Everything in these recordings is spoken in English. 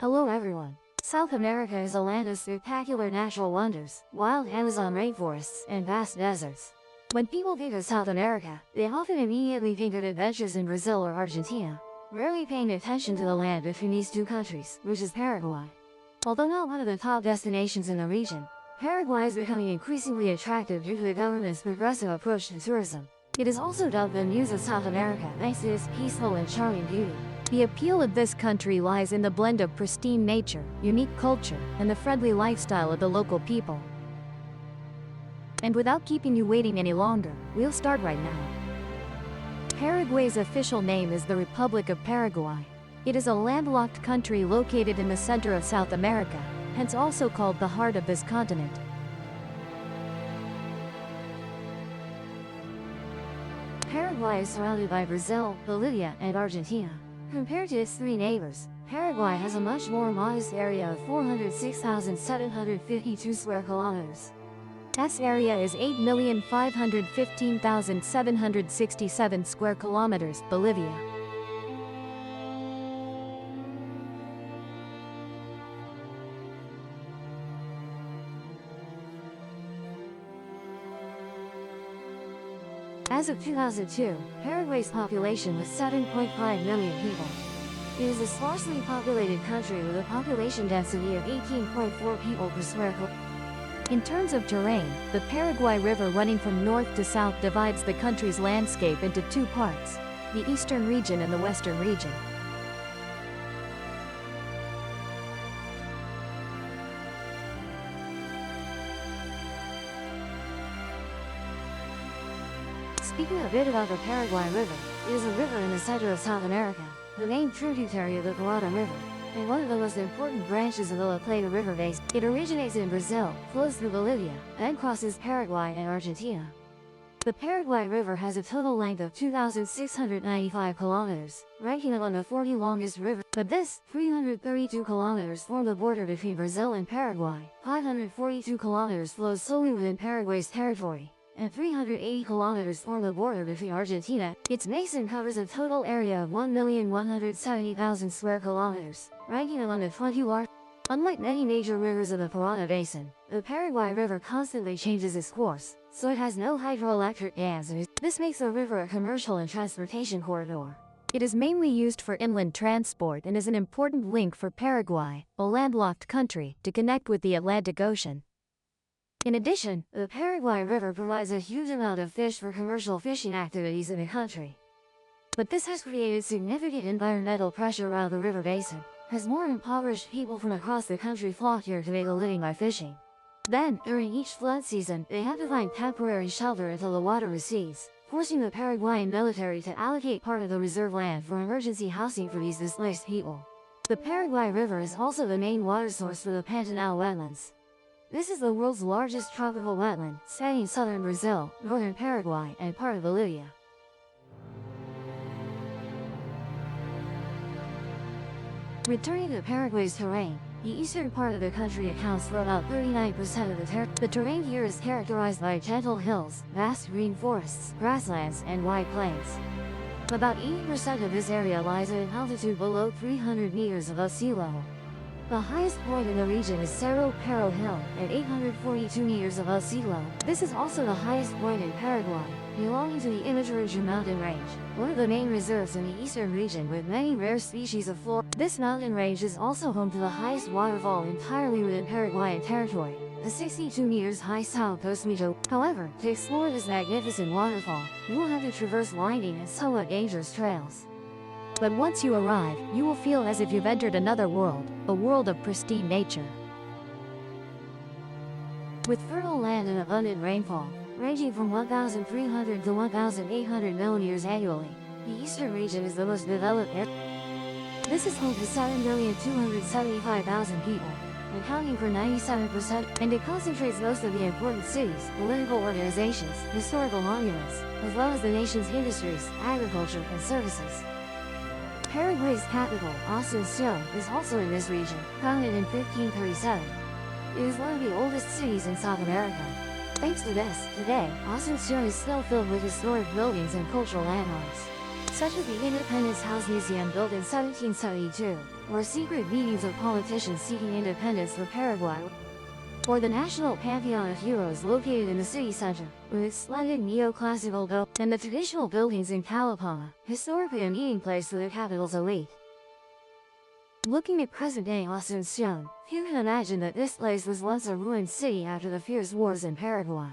Hello everyone. South America is a land of spectacular natural wonders, wild Amazon rainforests, and vast deserts. When people think of South America, they often immediately think of adventures in Brazil or Argentina, rarely paying attention to the land between these two countries, which is Paraguay. Although not one of the top destinations in the region, Paraguay is becoming increasingly attractive due to the government's progressive approach to tourism. It is also dubbed the Muse of South America thanks to its peaceful and charming beauty. The appeal of this country lies in the blend of pristine nature, unique culture, and the friendly lifestyle of the local people. And without keeping you waiting any longer, we'll start right now. Paraguay's official name is the Republic of Paraguay. It is a landlocked country located in the center of South America, hence also called the heart of this continent. Paraguay is surrounded by Brazil, Bolivia, and Argentina. Compared to its three neighbors, Paraguay has a much more modest area of 406,752 square kilometers. Its area is 8,515,767 square kilometers, Bolivia. As of 2002, Paraguay's population was 7.5 million people. It is a sparsely populated country with a population density of 18.4 people per square kilometer. In terms of terrain, the Paraguay River running from north to south divides the country's landscape into two parts, the eastern region and the western region. Speaking a bit about the Paraguay River, it is a river in the center of South America, the main tributary of the Parana River, and one of the most important branches of the La Plata River basin. It originates in Brazil, flows through Bolivia, and crosses Paraguay and Argentina. The Paraguay River has a total length of 2,695 kilometers, ranking among the 40 longest rivers. But this, 332 kilometers form the border between Brazil and Paraguay, 542 kilometers flows solely within Paraguay's territory, and 380 kilometers form the border between Argentina. Its basin covers a total area of 1,170,000 square kilometers, ranking among the 20 largest. Unlike many major rivers of the Parana Basin, the Paraguay River constantly changes its course, so it has no hydroelectric dams. This makes the river a commercial and transportation corridor. It is mainly used for inland transport and is an important link for Paraguay, a landlocked country, to connect with the Atlantic Ocean. In addition, the Paraguay River provides a huge amount of fish for commercial fishing activities in the country. But this has created significant environmental pressure around the river basin, as more impoverished people from across the country flock here to make a living by fishing. Then, during each flood season, they have to find temporary shelter until the water recedes, forcing the Paraguayan military to allocate part of the reserve land for emergency housing for these displaced people. The Paraguay River is also the main water source for the Pantanal wetlands. This is the world's largest tropical wetland, spanning southern Brazil, northern Paraguay, and part of Bolivia. Returning to Paraguay's terrain, the eastern part of the country accounts for about 39% of the territory. The terrain here is characterized by gentle hills, vast green forests, grasslands, and wide plains. About 80% of this area lies at an altitude below 300 meters above sea level. The highest point in the region is Cerro Pero Hill, at 842 meters above sea level. This is also the highest point in Paraguay, belonging to the Uninhabited mountain range, one of the main reserves in the eastern region with many rare species of flora. This mountain range is also home to the highest waterfall entirely within Paraguayan territory, the 62 meters high Sao Cosmito. However, to explore this magnificent waterfall, you will have to traverse winding and somewhat dangerous trails. But once you arrive, you will feel as if you've entered another world, a world of pristine nature. With fertile land and abundant rainfall, ranging from 1,300 to 1,800 millimeters annually, the eastern region is the most developed area. This is home to 7,275,000 people, accounting for 97%, and it concentrates most of the important cities, political organizations, historical monuments, as well as the nation's industries, agriculture, and services. Paraguay's capital, Asunción, is also in this region, founded in 1537. It is one of the oldest cities in South America. Thanks to this, today, Asunción is still filled with historic buildings and cultural landmarks. such as the Independence House Museum built in 1772, or secret meetings of politicians seeking independence for Paraguay, or the National Pantheon of Heroes located in the city center, with its splendid neoclassical build, and the traditional buildings in Calapama, historically a meeting place for the capital's elite. Looking at present-day Asunción, few can imagine that this place was once a ruined city after the fierce wars in Paraguay.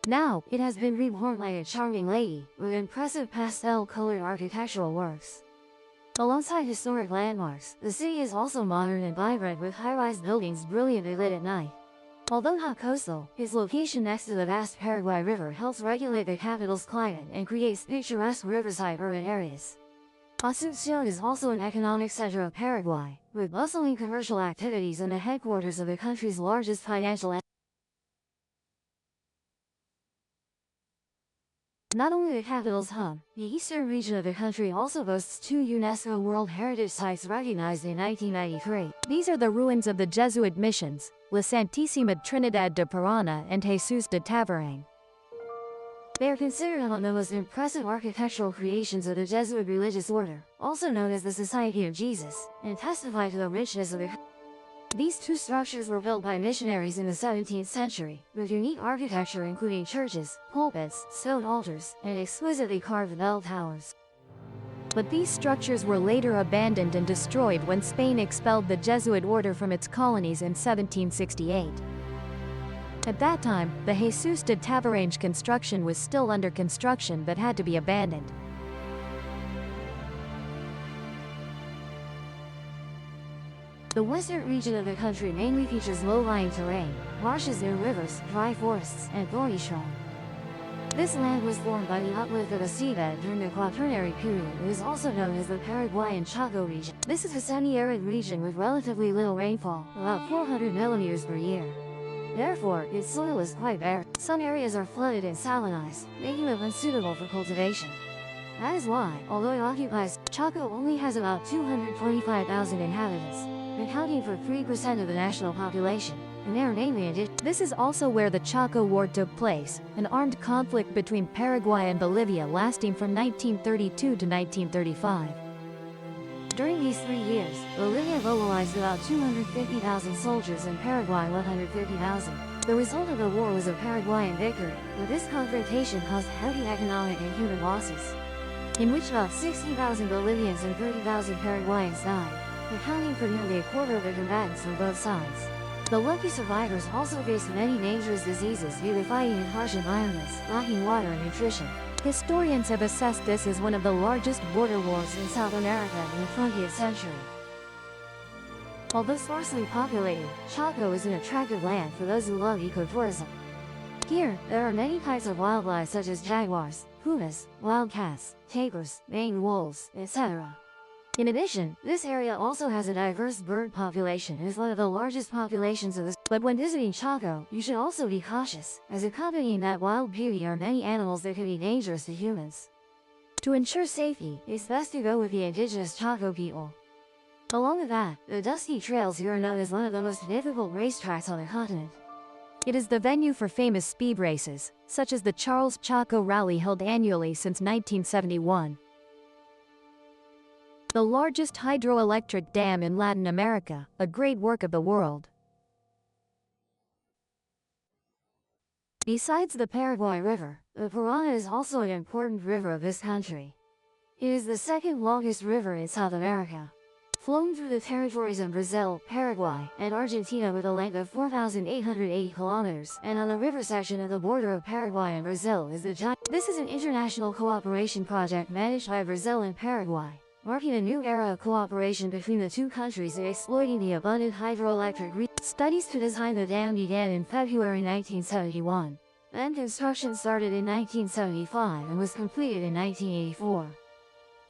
Now, it has been reborn like a charming lady, with impressive pastel-colored architectural works. Alongside historic landmarks, the city is also modern and vibrant with high-rise buildings brilliantly lit at night. Although not coastal, its location next to the vast Paraguay River helps regulate the capital's climate and creates picturesque riverside urban areas. Asunción is also an economic center of Paraguay, with bustling commercial activities and the headquarters of the country's largest financial entity. Not only the capital's hub, the eastern region of the country also boasts two UNESCO World Heritage Sites recognized in 1993. These are the ruins of the Jesuit missions, La Santísima Trinidad de Parana and Jesus de Taverne. They are considered among the most impressive architectural creations of the Jesuit religious order, also known as the Society of Jesus, and testify to the richness of the country. These two structures were built by missionaries in the 17th century, with unique architecture including churches, pulpits, stone altars, and exquisitely carved bell towers. But these structures were later abandoned and destroyed when Spain expelled the Jesuit order from its colonies in 1768. At that time, the Jesus de Taverne construction was still under construction but had to be abandoned. The western region of the country mainly features low-lying terrain, marshes near rivers, dry forests, and thorny shrub. This land was formed by the uplift of a seabed during the Quaternary period and is also known as the Paraguayan Chaco region. This is a semi-arid region with relatively little rainfall, about 400 millimeters per year. Therefore, its soil is quite bare. Some areas are flooded and salinized, making them unsuitable for cultivation. That is why, although it occupies, Chaco only has about 225,000 inhabitants, accounting for 3% of the national population, and they are mainly indigenous. This is also where the Chaco War took place, an armed conflict between Paraguay and Bolivia lasting from 1932 to 1935. During these 3 years, Bolivia mobilized about 250,000 soldiers and Paraguay 150,000. The result of the war was a Paraguayan victory, but this confrontation caused heavy economic and human losses, in which about 60,000 Bolivians and 30,000 Paraguayans died, accounting for nearly a quarter of the combatants on both sides. The lucky survivors also faced many dangerous diseases due to fighting in harsh environments, lacking water and nutrition. Historians have assessed this as one of the largest border wars in South America in the 20th century. Although sparsely populated, Chaco is an attractive land for those who love ecotourism. Here, there are many types of wildlife such as jaguars, pumas, wildcats, tigers, maned wolves, etc. In addition, this area also has a diverse bird population and is one of the largest populations of this. But when visiting Chaco, you should also be cautious, as accompanying that wild beauty are many animals that can be dangerous to humans. To ensure safety, it's best to go with the indigenous Chaco people. Along with that, the dusty trails here are known as one of the most difficult racetracks on the continent. It is the venue for famous speed races, such as the Charles Chaco Rally held annually since 1971. The largest hydroelectric dam in Latin America, a great work of the world. Besides the Paraguay River, the Parana is also an important river of this country. It is the second longest river in South America, flowing through the territories of Brazil, Paraguay, and Argentina with a length of 4,880 kilometers, and on the river section of the border of Paraguay and Brazil is the giant. This is an international cooperation project managed by Brazil and Paraguay, marking a new era of cooperation between the two countries in exploiting the abundant hydroelectric Studies to design the dam began in February 1971. Then construction started in 1975 and was completed in 1984.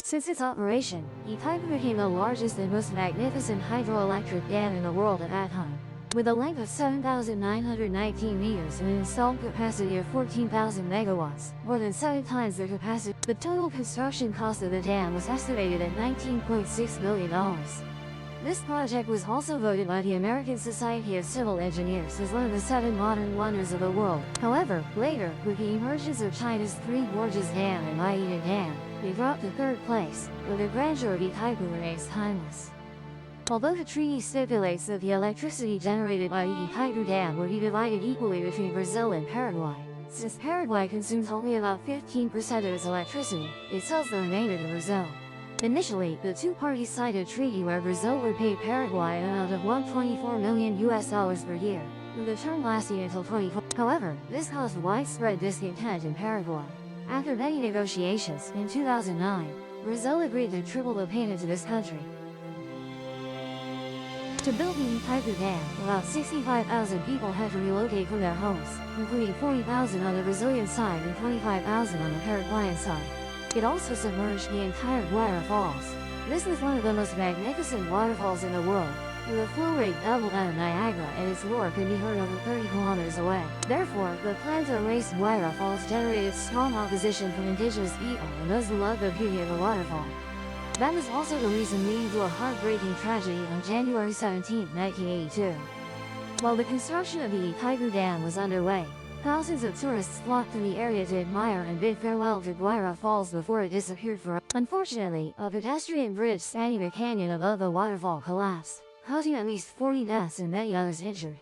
Since its operation, Itaipu became the largest and most magnificent hydroelectric dam in the world at that time. With a length of 7,919 meters and an installed capacity of 14,000 megawatts, more than 7 times their capacity, the total construction cost of the dam was estimated at $19.6 billion. This project was also voted by the American Society of Civil Engineers as one of the 7 modern wonders of the world. However, later, with the emergence of China's Three Gorges Dam and Maida Dam, they dropped to third place, but the grandeur of Itaipu remains timeless. Although the treaty stipulates that the electricity generated by the Itaipu Dam will be divided equally between Brazil and Paraguay, since Paraguay consumes only about 15% of its electricity, it sells the remainder to Brazil. Initially, the two parties signed a treaty where Brazil would pay Paraguay an amount of $124 million per year, with the term lasting until 2020. However, this caused widespread discontent in Paraguay. After many negotiations, in 2009, Brazil agreed to triple the payment to this country. To build the Itaipu Dam, about 65,000 people had to relocate from their homes, including 40,000 on the Brazilian side and 25,000 on the Paraguayan side. It also submerged the entire Guaira Falls. This was one of the most magnificent waterfalls in the world, with a flow rate double that of Niagara, and its roar could be heard over 30 kilometers away. Therefore, the plan to erase Guaira Falls generated strong opposition from indigenous people and those who loved the beauty of the waterfall. That was also the reason leading to a heartbreaking tragedy on January 17, 1982. While the construction of the Itaipu Dam was underway, thousands of tourists flocked to the area to admire and bid farewell to Guaira Falls before it disappeared forever. Unfortunately, a pedestrian bridge spanning the canyon above the waterfall collapsed, causing at least 40 deaths and many others injured.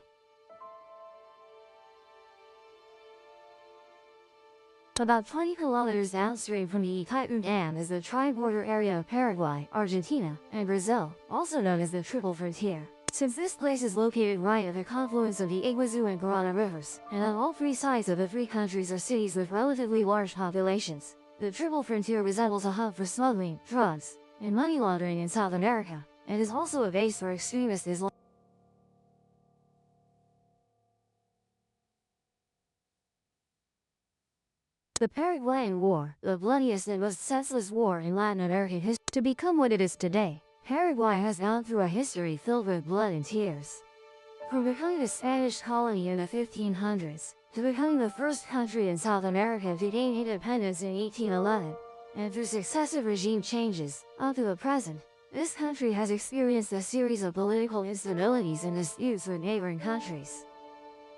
About 20 kilometers downstream from the Itaipu Dam is the tri-border area of Paraguay, Argentina, and Brazil, also known as the Triple Frontier. Since this place is located right at the confluence of the Iguazu and Guarana rivers, and on all three sides of the three countries are cities with relatively large populations, the Triple Frontier resembles a hub for smuggling, drugs, and money laundering in South America, and is also a base for extremist Islam. The Paraguayan War, the bloodiest and most senseless war in Latin American history. To become what it is today, Paraguay has gone through a history filled with blood and tears. From becoming a Spanish colony in the 1500s, to becoming the first country in South America to gain independence in 1811, and through successive regime changes, up to the present, this country has experienced a series of political instabilities and disputes with neighboring countries.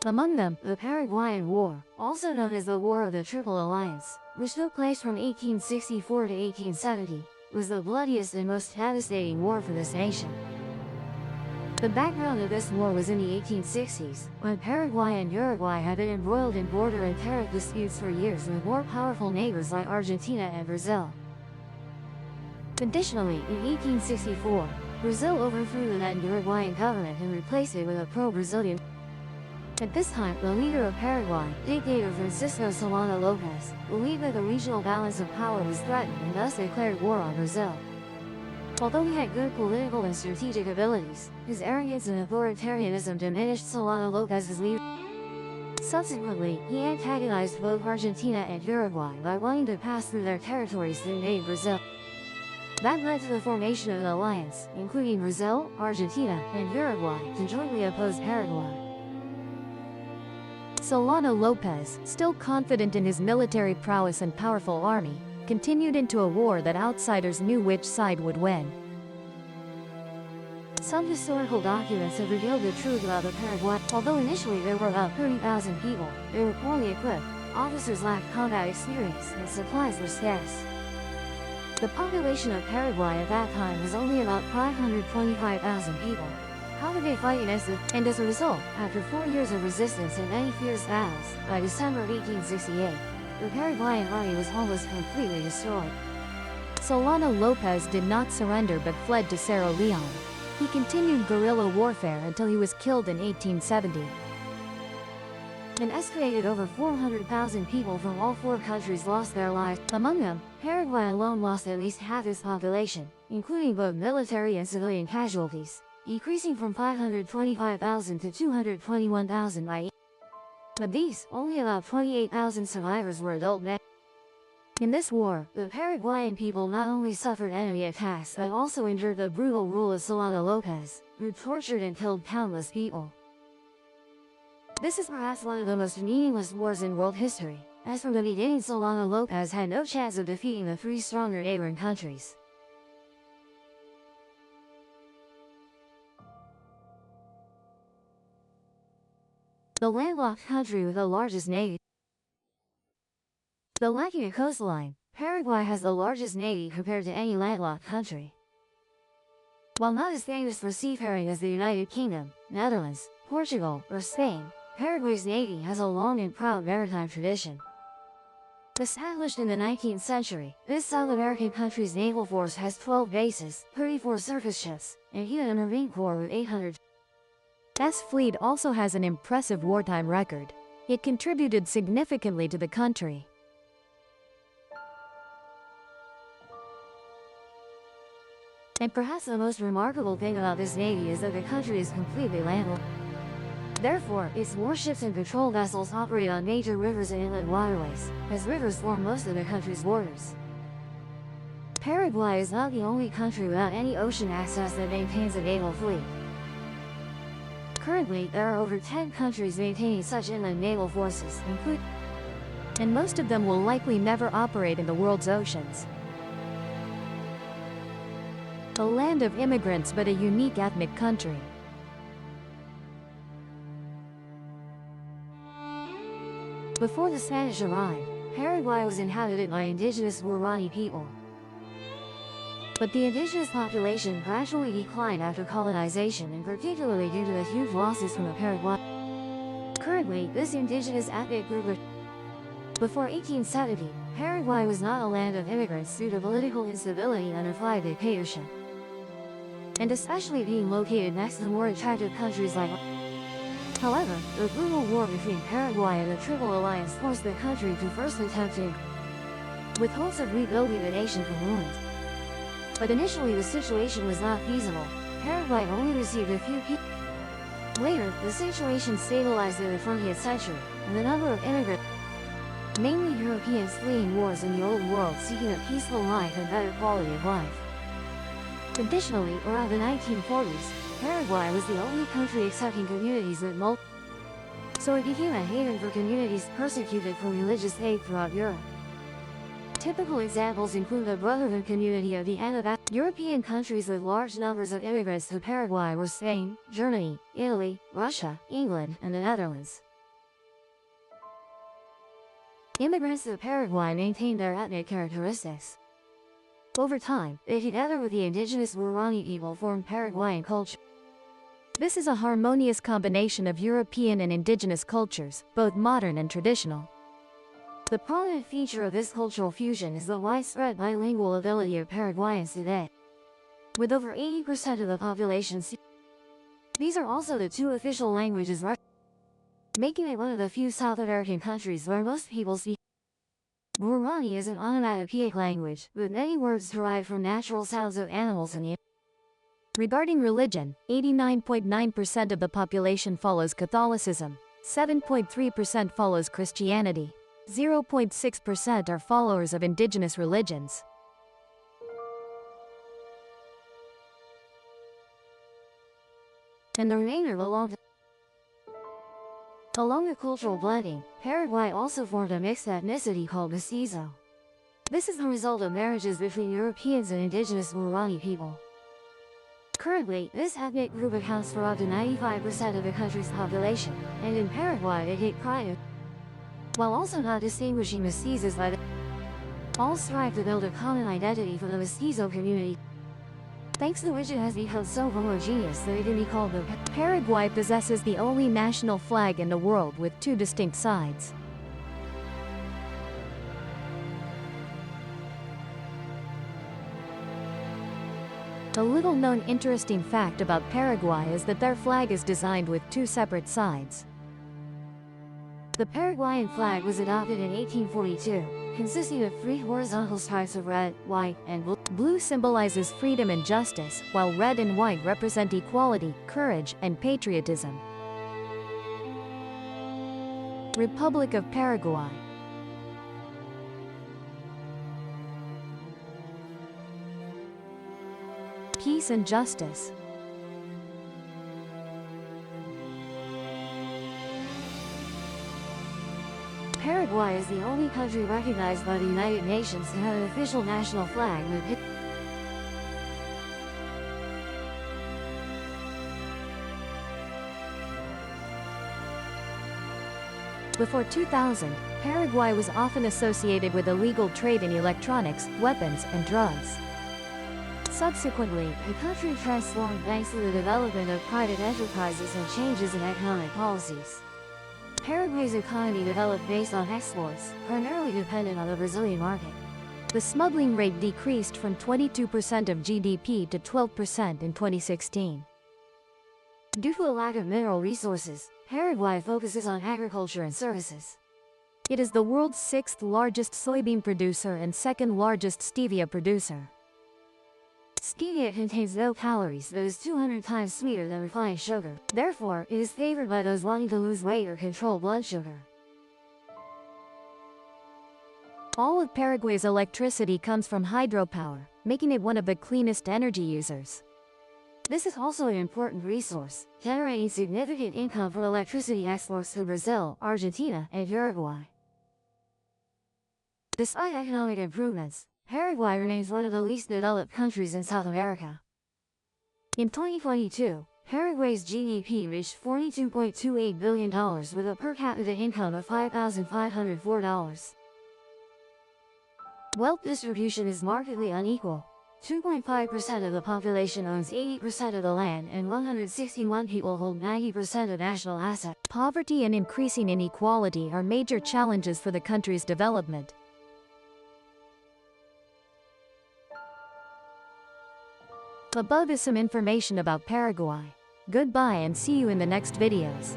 Among them, the Paraguayan War, also known as the War of the Triple Alliance, which took place from 1864 to 1870, was the bloodiest and most devastating war for this nation. The background of this war was in the 1860s, when Paraguay and Uruguay had been embroiled in border and tariff disputes for years with more powerful neighbors like Argentina and Brazil. Additionally, in 1864, Brazil overthrew the then Uruguayan government and replaced it with a pro-Brazilian. At this time, the leader of Paraguay, dictator Francisco Solano Lopez, believed that the regional balance of power was threatened and thus declared war on Brazil. Although he had good political and strategic abilities, his arrogance and authoritarianism diminished Solano Lopez's leadership. Subsequently, he antagonized both Argentina and Uruguay by wanting to pass through their territories to invade Brazil. That led to the formation of an alliance, including Brazil, Argentina, and Uruguay, to jointly oppose Paraguay. Solano Lopez, still confident in his military prowess and powerful army, continued into a war that outsiders knew which side would win. Some historical documents have revealed the truth about the Paraguay. Although initially there were about 30,000 people, they were poorly equipped, officers lacked combat experience, and supplies were scarce. The population of Paraguay at that time was only about 525,000 people. How did they fight against it? And as a result, after 4 years of resistance and many fierce battles, by December 1868, the Paraguayan army was almost completely destroyed. Solano Lopez did not surrender but fled to Cerro Leon. He continued guerrilla warfare until he was killed in 1870. An estimated over 400,000 people from all four countries lost their lives. Among them, Paraguay alone lost at least half its population, including both military and civilian casualties, decreasing from 525,000 to 221,000 by. Of these, only about 28,000 survivors were adult men. In this war, the Paraguayan people not only suffered enemy attacks but also endured the brutal rule of Solano Lopez, who tortured and killed countless people. This is perhaps one of the most meaningless wars in world history, as from the beginning Solano Lopez had no chance of defeating the three stronger neighboring countries. The landlocked country with the largest navy. Though lacking a coastline, Paraguay has the largest navy compared to any landlocked country. While not as famous for seafaring as the United Kingdom, Netherlands, Portugal, or Spain, Paraguay's navy has a long and proud maritime tradition. Established in the 19th century, this South American country's naval force has 12 bases, 34 surface ships, and even a marine corps with 800. S fleet also has an impressive wartime record. It contributed significantly to the country. And perhaps the most remarkable thing about this navy is that the country is completely landlocked. Therefore, its warships and patrol vessels operate on major rivers and inland waterways, as rivers form most of the country's borders. Paraguay is not the only country without any ocean access that maintains a naval fleet. Currently, there are over 10 countries maintaining such inland naval forces, and most of them will likely never operate in the world's oceans. A land of immigrants but a unique ethnic country. Before the Spanish arrived, Paraguay was inhabited by indigenous Guarani people. But the indigenous population gradually declined after colonization, and particularly due to the huge losses from the Paraguay. Currently, this indigenous ethnic group before 1870, Paraguay was not a land of immigrants due to political instability under flag dictatorship, and especially being located next to more attractive countries like. However, the brutal war between Paraguay and the Triple Alliance forced the country to first attempt to, with hopes of rebuilding the nation from ruins. But initially the situation was not feasible. Paraguay only received a few people. Later, the situation stabilized in the 20th century, and the number of immigrants, mainly Europeans fleeing wars in the Old World seeking a peaceful life and better quality of life. Additionally, around the 1940s, Paraguay was the only country accepting communities that so it became a haven for communities persecuted for religious faith throughout Europe. Typical examples include the Brotherhood community of the Anabaptist. European countries with large numbers of immigrants to Paraguay were Spain, Germany, Italy, Russia, England, and the Netherlands. Immigrants to Paraguay maintained their ethnic characteristics. Over time, they together with the indigenous Guarani people formed Paraguayan culture. This is a harmonious combination of European and indigenous cultures, both modern and traditional. The prominent feature of this cultural fusion is the widespread bilingual ability of Paraguayans today, with over 80% of the population. These are also the two official languages, making it one of the few South American countries where most people speak. Guarani is an onomatopoeic language, with many words derived from natural sounds of animals and Regarding religion, 89.9% of the population follows Catholicism, 7.3% follows Christianity, 0.6% are followers of indigenous religions. And the remainder belong to. Along with cultural blending, Paraguay also formed a mixed ethnicity called mestizo. This is the result of marriages between Europeans and indigenous Guarani people. Currently, this ethnic group accounts for up to 95% of the country's population, and in Paraguay they take pride in, while also not distinguishing mestizos by the. All strive to build a common identity for the mestizo community, thanks to which it has become so homogeneous that it can be called the. Paraguay possesses the only national flag in the world with two distinct sides. A little-known interesting fact about Paraguay is that their flag is designed with two separate sides. The Paraguayan flag was adopted in 1842, consisting of three horizontal stripes of red, white, and blue. Blue symbolizes freedom and justice, while red and white represent equality, courage, and patriotism. Republic of Paraguay. Peace and justice. Paraguay is the only country recognized by the United Nations to have an official national flag with Before 2000, Paraguay was often associated with illegal trade in electronics, weapons, and drugs. Subsequently, the country transformed thanks to the development of private enterprises and changes in economic policies. Paraguay's economy developed based on exports, primarily dependent on the Brazilian market. The smuggling rate decreased from 22% of GDP to 12% in 2016. Due to a lack of mineral resources, Paraguay focuses on agriculture and services. It is the world's 6th largest soybean producer and 2nd largest stevia producer. Stevia contains no calories but is 200 times sweeter than refined sugar. Therefore, it is favored by those wanting to lose weight or control blood sugar. All of Paraguay's electricity comes from hydropower, making it one of the cleanest energy users. This is also an important resource, generating significant income from electricity exports to Brazil, Argentina, and Uruguay. Despite economic improvements, Paraguay remains one of the least developed countries in South America. In 2022, Paraguay's GDP reached $42.28 billion with a per capita income of $5,504. Wealth distribution is markedly unequal. 2.5% of the population owns 80% of the land and 161 people hold 90% of national assets. Poverty and increasing inequality are major challenges for the country's development. Above is some information about Paraguay. Goodbye and see you in the next videos.